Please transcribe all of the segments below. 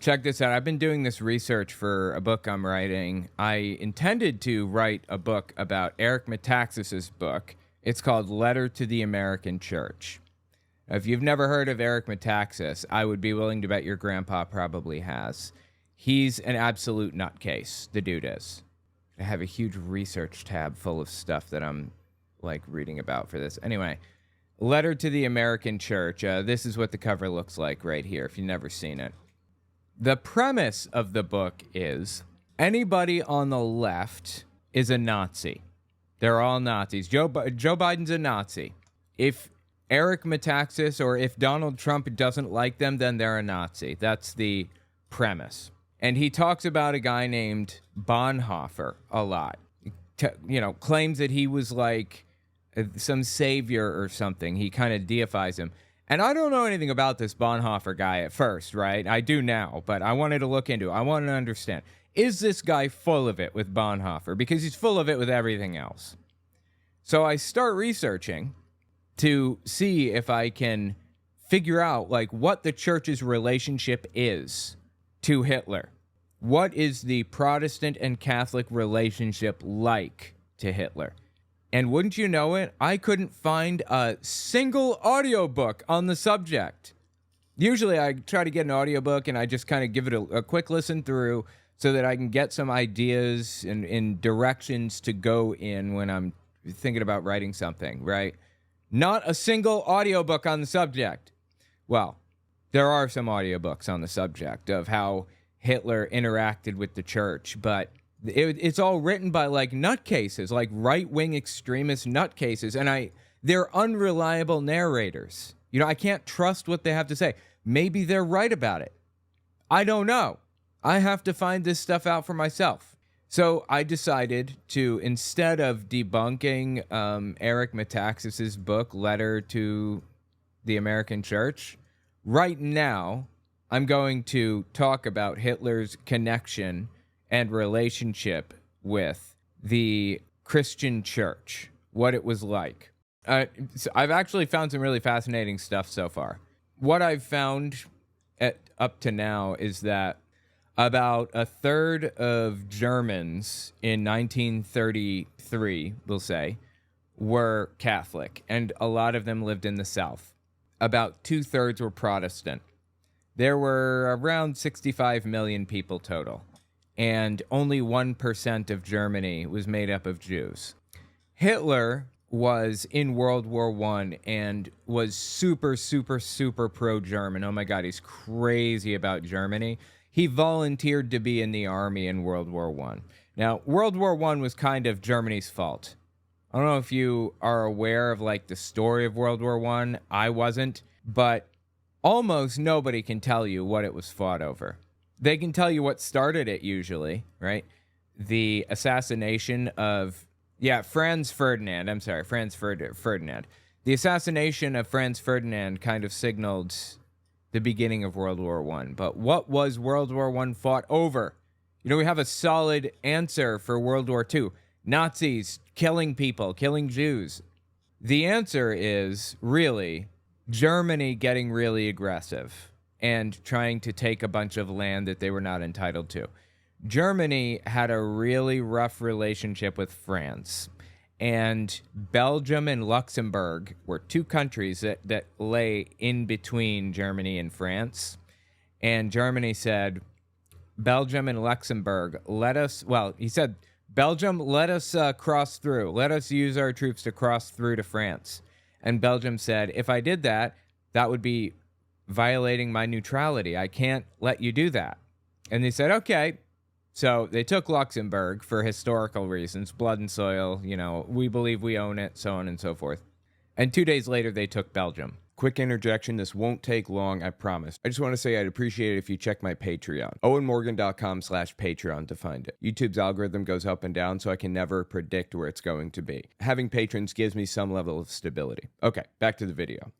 Check this out. I've been doing this research for a book I'm writing. I intended to write a book about Eric Metaxas's book. It's called Letter to the American Church. If you've never heard of Eric Metaxas, I would be willing to bet your grandpa probably has. He's an absolute nutcase, the dude is. I have a huge research tab full of stuff that I'm, reading about for this. Anyway, Letter to the American Church. This is what the cover looks like right here, if you've never seen it. The premise of the book is anybody on the left is a Nazi. They're all Nazis. Joe Biden's a Nazi. If Eric Metaxas or if Donald Trump doesn't like them, then they're a Nazi. That's the premise. And he talks about a guy named Bonhoeffer a lot. Claims that he was like some savior or something. He kind of deifies him. And I don't know anything about this Bonhoeffer guy at first, right? I do now, but I wanted to look into it. I wanted to understand. Is this guy full of it with Bonhoeffer? Because he's full of it with everything else. So I start researching to see if I can figure out, what the church's relationship is to Hitler. What is the Protestant and Catholic relationship like to Hitler? And wouldn't you know it, I couldn't find a single audiobook on the subject. Usually I try to get an audiobook and I just kind of give it a quick listen through so that I can get some ideas and directions to go in when I'm thinking about writing something, right? Not a single audiobook on the subject. Well, there are some audiobooks on the subject of how Hitler interacted with the church, but it's all written by nutcases, right-wing extremist nutcases, and they're unreliable narrators. I can't trust what they have to say. Maybe they're right about it. I don't know. I have to find this stuff out for myself. So I decided to, instead of debunking Eric Metaxas's book, Letter to the American Church, right now I'm going to talk about Hitler's connection and relationship with the Christian church, what it was like. So I've actually found some really fascinating stuff so far. What I've found up to now is that about a third of Germans in 1933, we'll say, were Catholic, and a lot of them lived in the South. About 2/3 were Protestant. There were around 65 million people total, and only 1% of Germany was made up of Jews. Hitler was in World War I and was super, super, super pro-German. Oh my God, he's crazy about Germany. He volunteered to be in the army in World War I. Now, World War I was kind of Germany's fault. I don't know if you are aware of the story of World War I. I wasn't, but almost nobody can tell you what it was fought over. They can tell you what started it usually, right? The assassination of, Franz Ferdinand. The assassination of Franz Ferdinand kind of signaled the beginning of World War I. But what was World War I fought over? We have a solid answer for World War II. Nazis killing people, killing Jews. The answer is really Germany getting really aggressive and trying to take a bunch of land that they were not entitled to. Germany had a really rough relationship with France, and Belgium and Luxembourg were two countries that lay in between Germany and France. And Germany said, Belgium and Luxembourg, Belgium, let us cross through. Let us use our troops to cross through to France. And Belgium said, if I did that, that would be violating my neutrality. I can't let you do that. And they said, okay. So they took Luxembourg for historical reasons, blood and soil, we believe we own it, so on and so forth. And 2 days later, they took Belgium. Quick interjection, this won't take long, I promise. I just want to say I'd appreciate it if you check my Patreon. OwenMorgan.com/Patreon to find it. YouTube's algorithm goes up and down, so I can never predict where it's going to be. Having patrons gives me some level of stability. Okay, back to the video.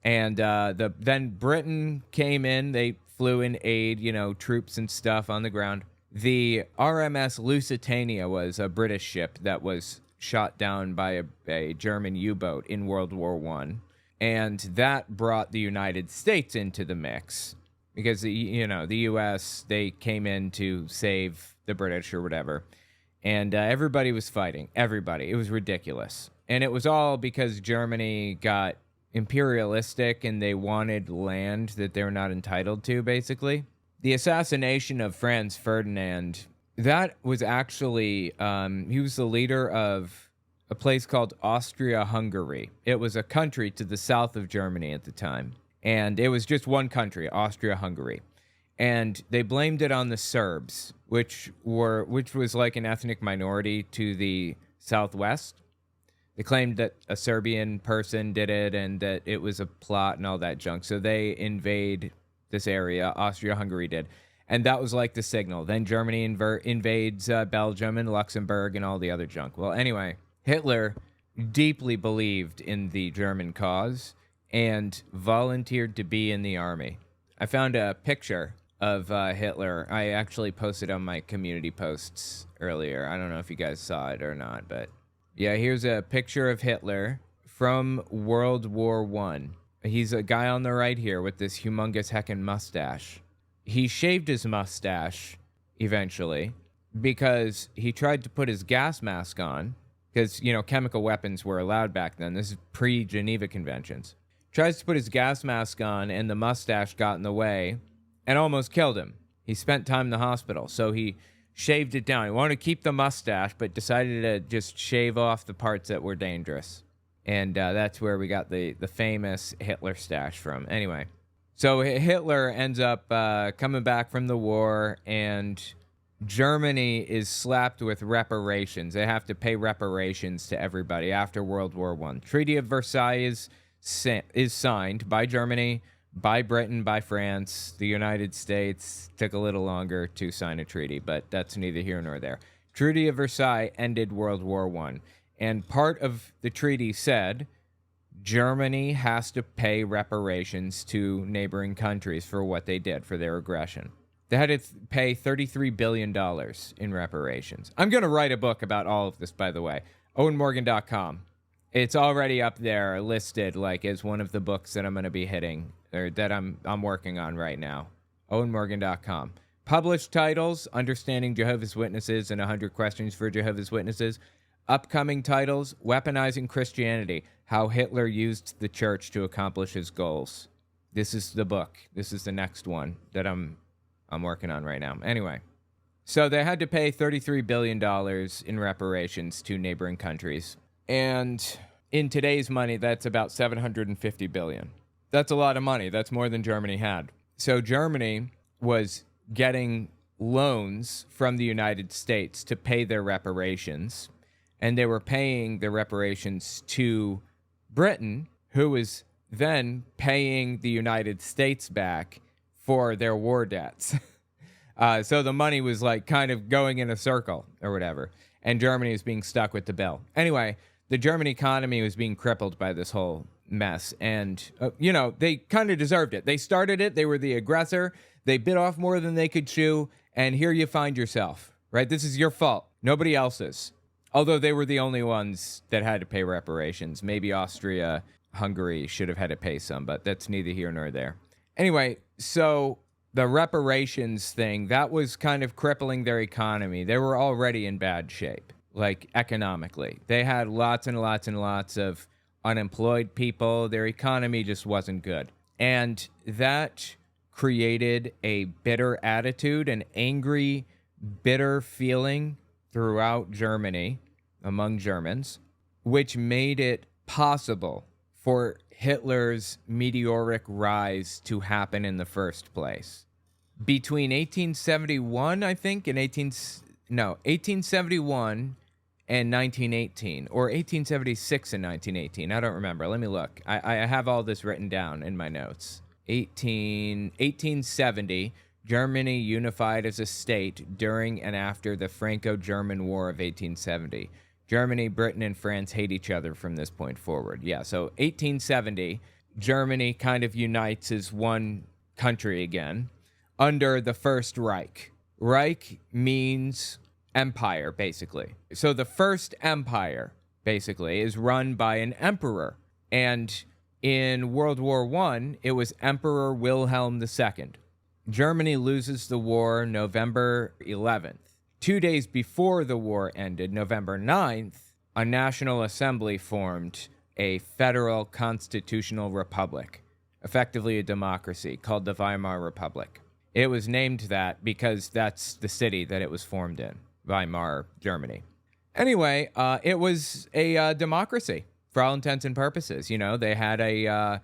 And then Britain came in, they flew in aid, troops and stuff on the ground. The RMS Lusitania was a British ship that was shot down by a German U-boat in World War I. And that brought the United States into the mix. because the U.S., they came in to save the British or whatever, and everybody was fighting. Everybody. It was ridiculous. And it was all because Germany got imperialistic and they wanted land that they're not entitled to, basically. The assassination of Franz Ferdinand, that was actually, he was the leader of a place called Austria-Hungary. It was a country to the south of Germany at the time. And it was just one country, Austria-Hungary. And they blamed it on the Serbs, which was like an ethnic minority to the southwest. They claimed that a Serbian person did it and that it was a plot and all that junk. So they invade this area, Austria-Hungary did. And that was like the signal. Then Germany invades Belgium and Luxembourg and all the other junk. Well, anyway, Hitler deeply believed in the German cause and volunteered to be in the army. I found a picture of Hitler. I actually posted on my community posts earlier. I don't know if you guys saw it or not, but yeah, here's a picture of Hitler from World War I. He's a guy on the right here with this humongous heckin' mustache. He shaved his mustache eventually because he tried to put his gas mask on because, chemical weapons were allowed back then. This is pre-Geneva Conventions. Tries to put his gas mask on and the mustache got in the way and almost killed him. He spent time in the hospital, so he shaved it down. He wanted to keep the mustache, but decided to just shave off the parts that were dangerous. And that's where we got the famous Hitler stash from. Anyway, so Hitler ends up coming back from the war, and Germany is slapped with reparations. They have to pay reparations to everybody after World War I. Treaty of Versailles is signed by Germany, by Britain, by France. The United States took a little longer to sign a treaty, but that's neither here nor there. Treaty of Versailles ended World War I, and part of the treaty said Germany has to pay reparations to neighboring countries for what they did, for their aggression. They had to pay $33 billion in reparations. I'm going to write a book about all of this, by the way. OwenMorgan.com. It's already up there listed like as one of the books that I'm going to be hitting, or that I'm working on right now. OwenMorgan.com. Published titles: Understanding Jehovah's Witnesses and 100 Questions for Jehovah's Witnesses. Upcoming titles: Weaponizing Christianity: How Hitler Used the Church to Accomplish His Goals. This is the book. This is the next one that I'm working on right now. Anyway, so they had to pay $33 billion in reparations to neighboring countries. And in today's money, that's about $750 billion. That's a lot of money. That's more than Germany had. So Germany was getting loans from the United States to pay their reparations, and they were paying the reparations to Britain, who was then paying the United States back for their war debts. So the money was like kind of going in a circle or whatever, and Germany was being stuck with the bill. Anyway, the German economy was being crippled by this whole mess, and, they kind of deserved it. They started it. They were the aggressor. They bit off more than they could chew, and here you find yourself, right? This is your fault. Nobody else's. Although they were the only ones that had to pay reparations. Maybe Austria-Hungary should have had to pay some, but that's neither here nor there. Anyway, so the reparations thing, that was kind of crippling their economy. They were already in bad shape, like economically. They had lots and lots and lots of unemployed people. Their economy just wasn't good. And that created a bitter attitude, an angry, bitter feeling throughout Germany, among Germans, which made it possible for Hitler's meteoric rise to happen in the first place. Between 1871, I think, and 1871 and 1918, or 1876 and 1918. I don't remember. Let me look. I have all this written down in my notes. 1870, Germany unified as a state during and after the Franco-German War of 1870. Germany, Britain, and France hate each other from this point forward. Yeah, so 1870, Germany kind of unites as one country again under the First Reich. Reich means empire, basically. So the First Empire, basically, is run by an emperor. And in World War I, it was Emperor Wilhelm II. Germany loses the war November 11th. 2 days before the war ended, November 9th, a National Assembly formed a federal constitutional republic, effectively a democracy, called the Weimar Republic. It was named that because that's the city that it was formed in, Weimar, Germany. Anyway, it was a democracy for all intents and purposes. You know, they had a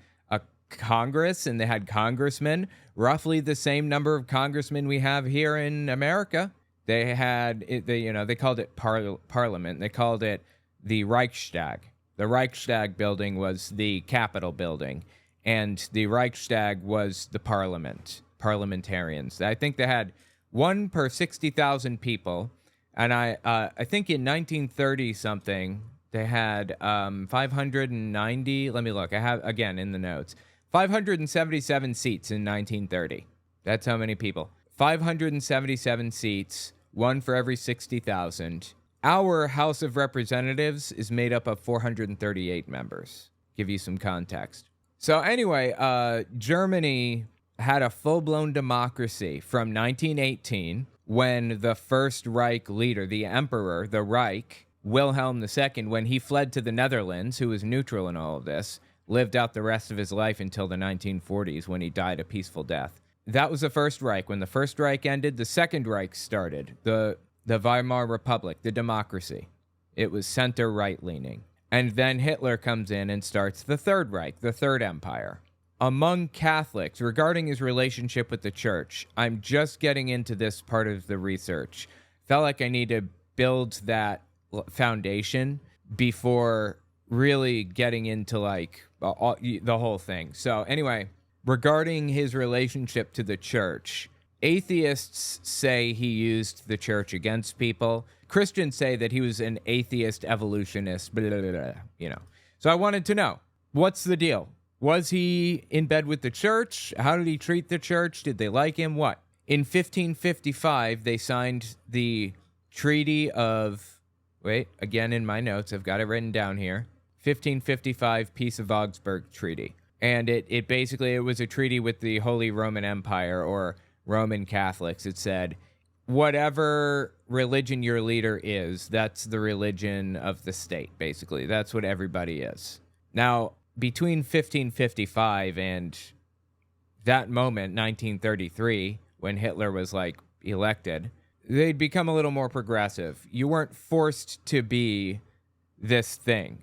Congress and they had congressmen, roughly the same number of congressmen we have here in America. They had, they called it parliament. They called it the Reichstag. The Reichstag building was the Capitol building, and the Reichstag was the parliamentarians. I think they had one per 60,000 people, and I think in 1930 something they had 590. Let me look. I have again in the notes 577 seats in 1930. That's how many people. 577 seats, one for every 60,000. Our House of Representatives is made up of 438 members. Give you some context. So anyway, Germany had a full-blown democracy from 1918 when the First Reich leader, the Emperor, the Reich, Wilhelm II, when he fled to the Netherlands, who was neutral in all of this, lived out the rest of his life until the 1940s when he died a peaceful death. That was the First Reich. When the First Reich ended, the Second Reich started, the Weimar Republic, the democracy. It was center-right leaning. And then Hitler comes in and starts the Third Reich, the Third Empire. Among Catholics, regarding his relationship with the church, I'm just getting into this part of the research. Felt like I need to build that foundation before really getting into like the whole thing. So anyway, regarding his relationship to the church, atheists say he used the church against people. Christians say that he was an atheist evolutionist, blah, blah, blah, blah, you know. So I wanted to know, what's the deal? Was he in bed with the church? How did he treat the church? Did they like him? What? In 1555, they signed the Treaty of... Wait, again in my notes, I've got it written down here. 1555 Peace of Augsburg Treaty. And it basically, it was a treaty with the Holy Roman Empire, or Roman Catholics. It said, whatever religion your leader is, that's the religion of the state, basically. That's what everybody is. Now, between 1555 and that moment, 1933, when Hitler was, like, elected, they'd become a little more progressive. You weren't forced to be this thing.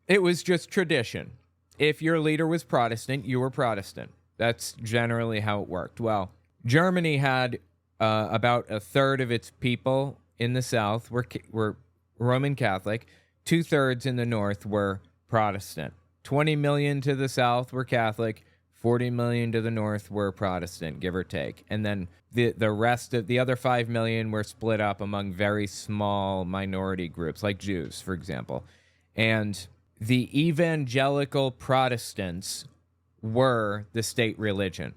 It was just tradition. If your leader was Protestant, you were Protestant. That's generally how it worked. Well, Germany had about a third of its people in the south were Roman Catholic. 2/3 in the north were Protestant. 20 million to the south were Catholic. 40 million to the north were Protestant, give or take. And then the rest of the other 5 million were split up among very small minority groups, like Jews, for example. And the evangelical Protestants were the state religion.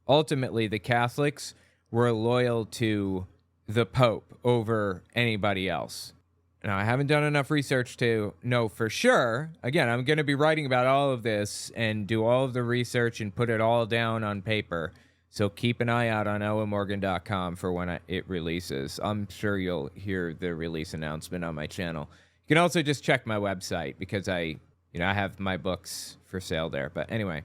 Ultimately, the Catholics were loyal to the Pope over anybody else. Now, I haven't done enough research to know for sure. Again, I'm going to be writing about all of this and do all of the research and put it all down on paper. So keep an eye out on owenmorgan.com for when it releases. I'm sure you'll hear the release announcement on my channel. You can also just check my website because I have my books for sale there. But anyway,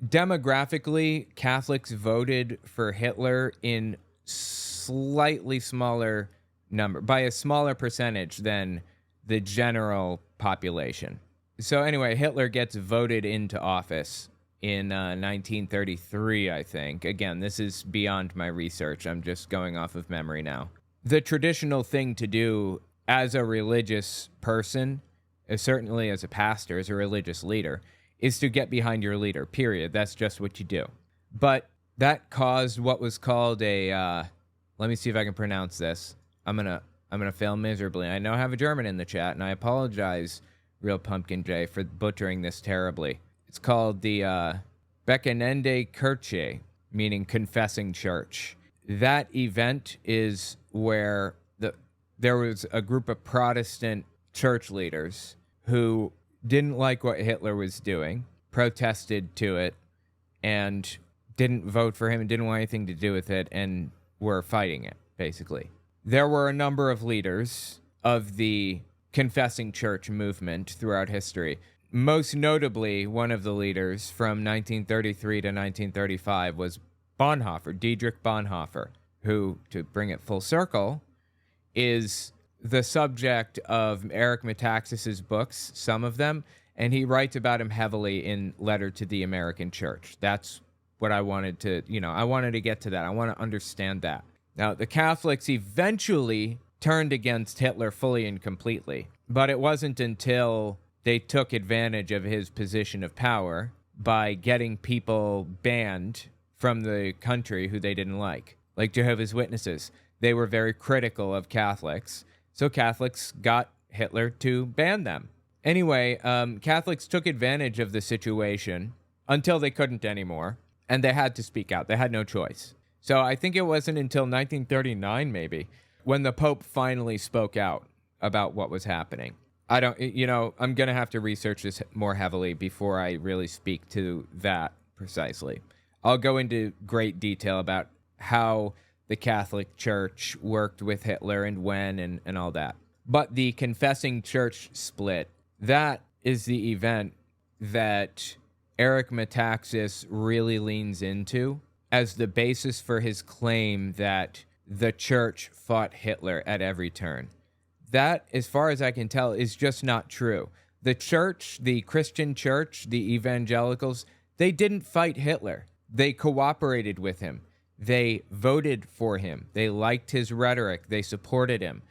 demographically, Catholics voted for Hitler in slightly smaller number, by a smaller percentage than the general population. So anyway, Hitler gets voted into office in 1933, I think. Again, this is beyond my research. I'm just going off of memory now. The traditional thing to do as a religious person, certainly as a pastor, as a religious leader, is to get behind your leader, period. That's just what you do. But that caused what was called a, let me see if I can pronounce this. I'm gonna fail miserably. I know I have a German in the chat, and I apologize, Real Pumpkin J, for butchering this terribly. It's called the Bekennende Kirche, meaning confessing church. That event is where there was a group of Protestant church leaders who didn't like what Hitler was doing, protested to it, and didn't vote for him and didn't want anything to do with it and were fighting it, basically. There were a number of leaders of the confessing church movement throughout history. Most notably, one of the leaders from 1933 to 1935 was Bonhoeffer, Dietrich Bonhoeffer, who, to bring it full circle, is the subject of Eric Metaxas's books, some of them, and he writes about him heavily in Letter to the American Church. That's what I wanted to, I wanted to get to that. I want to understand that. Now, the Catholics eventually turned against Hitler fully and completely, but it wasn't until they took advantage of his position of power by getting people banned from the country who they didn't like Jehovah's Witnesses. They were very critical of Catholics, so Catholics got Hitler to ban them. Anyway, Catholics took advantage of the situation until they couldn't anymore, and they had to speak out. They had no choice. So I think it wasn't until 1939, maybe, when the Pope finally spoke out about what was happening. I'm going to have to research this more heavily before I really speak to that precisely. I'll go into great detail about how the Catholic Church worked with Hitler and when and all that. But the confessing church split, that is the event that Eric Metaxas really leans into as the basis for his claim that the church fought Hitler at every turn. That, as far as I can tell, is just not true. The church, the Christian church, the evangelicals, they didn't fight Hitler. They cooperated with him. They voted for him. They liked his rhetoric. They supported him.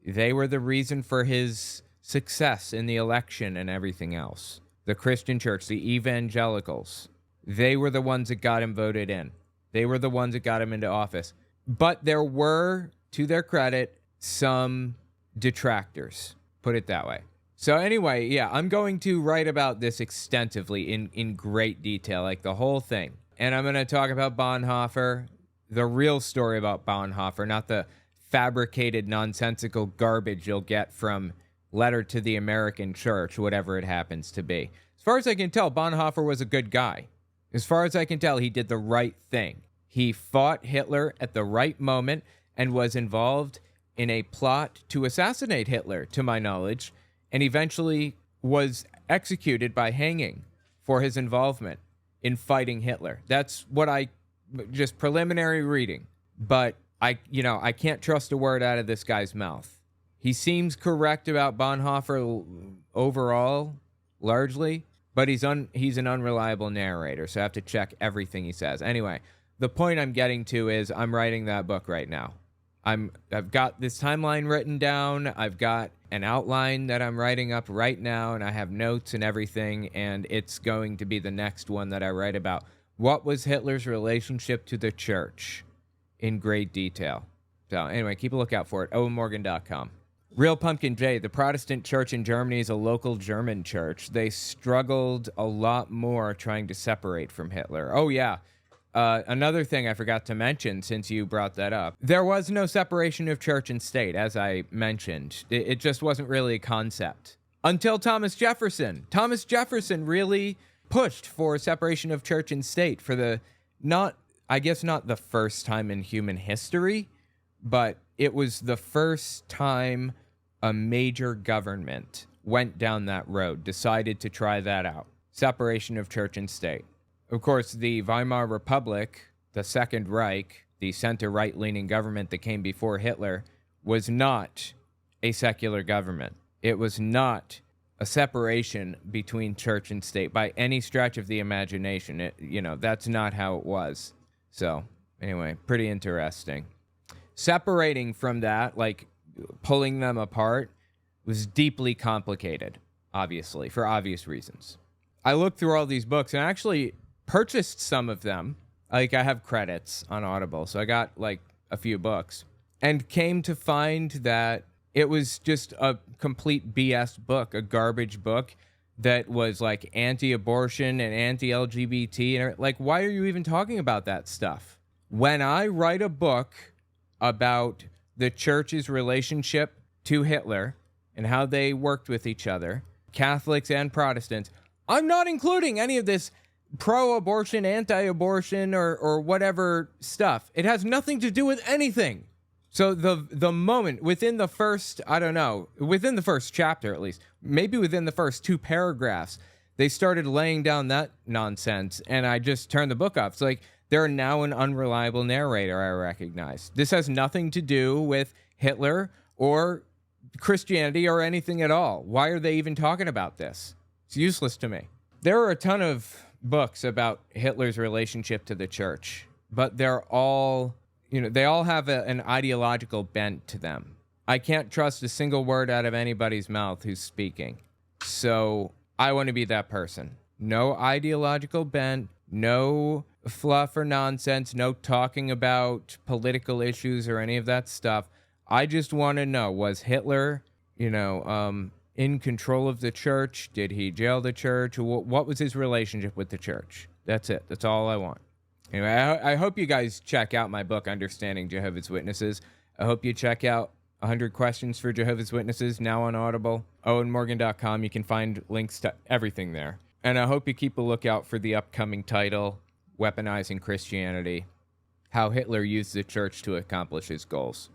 They were the reason for his success in the election and everything else. The Christian church, the evangelicals, they were the ones that got him voted in. They were the ones that got him into office. But there were, to their credit, some detractors, put it that way. So anyway, yeah, I'm going to write about this extensively in great detail, like the whole thing. And I'm going to talk about Bonhoeffer, the real story about Bonhoeffer, not the fabricated, nonsensical garbage you'll get from Letter to the American Church, whatever it happens to be. As far as I can tell, Bonhoeffer was a good guy. As far as I can tell, he did the right thing. He fought Hitler at the right moment and was involved in a plot to assassinate Hitler, to my knowledge, and eventually was executed by hanging for his involvement in fighting Hitler. That's what just preliminary reading. But I can't trust a word out of this guy's mouth. He seems correct about Bonhoeffer overall, largely, but he's an unreliable narrator, so I have to check everything he says. Anyway, the point I'm getting to is I'm writing that book right now. I've got this timeline written down. I've got an outline that I'm writing up right now, and I have notes and everything, and it's going to be the next one that I write about. What was Hitler's relationship to the church in great detail? So anyway, keep a lookout for it. owenmorgan.com. Real Pumpkin J, the Protestant church in Germany is a local German church. They struggled a lot more trying to separate from Hitler. Oh, yeah. Another thing I forgot to mention, since you brought that up, there was no separation of church and state, as I mentioned. It just wasn't really a concept. Until Thomas Jefferson. Thomas Jefferson really pushed for separation of church and state for not the first time in human history, but it was the first time a major government went down that road, decided to try that out. Separation of church and state. Of course, the Weimar Republic, the Second Reich, the center-right-leaning government that came before Hitler, was not a secular government. It was not a separation between church and state by any stretch of the imagination. That's not how it was. So, anyway, pretty interesting. Separating from that, like pulling them apart, was deeply complicated, obviously, for obvious reasons. I looked through all these books and actually purchased some of them. Like, I have credits on Audible, so I got like a few books, and came to find that it was just a complete BS book, a garbage book that was like anti-abortion and anti-LGBT. And like, why are you even talking about that stuff? When I write a book about the church's relationship to Hitler and how they worked with each other, Catholics and Protestants, I'm not including any of this pro-abortion, anti-abortion, or whatever stuff. It has nothing to do with anything. So the moment within the first, I don't know, within the first chapter at least, maybe within the first 2 paragraphs, they started laying down that nonsense, and I just turned the book off. It's like they're now an unreliable narrator, I recognize. This has nothing to do with Hitler or Christianity or anything at all. Why are they even talking about this? It's useless to me. There are a ton of books about Hitler's relationship to the church, but they're all, they all have an ideological bent to them. I can't trust a single word out of anybody's mouth who's speaking. So I want to be that person. No ideological bent, no fluff or nonsense, no talking about political issues or any of that stuff. I just want to know, was Hitler, in control of the church? Did he jail the church? What was his relationship with the church? That's it. That's all I want. Anyway, I hope you guys check out my book, Understanding Jehovah's Witnesses. I hope you check out 100 Questions for Jehovah's Witnesses, now on Audible. OwenMorgan.com. You can find links to everything there. And I hope you keep a lookout for the upcoming title, Weaponizing Christianity, How Hitler Used the Church to Accomplish His Goals.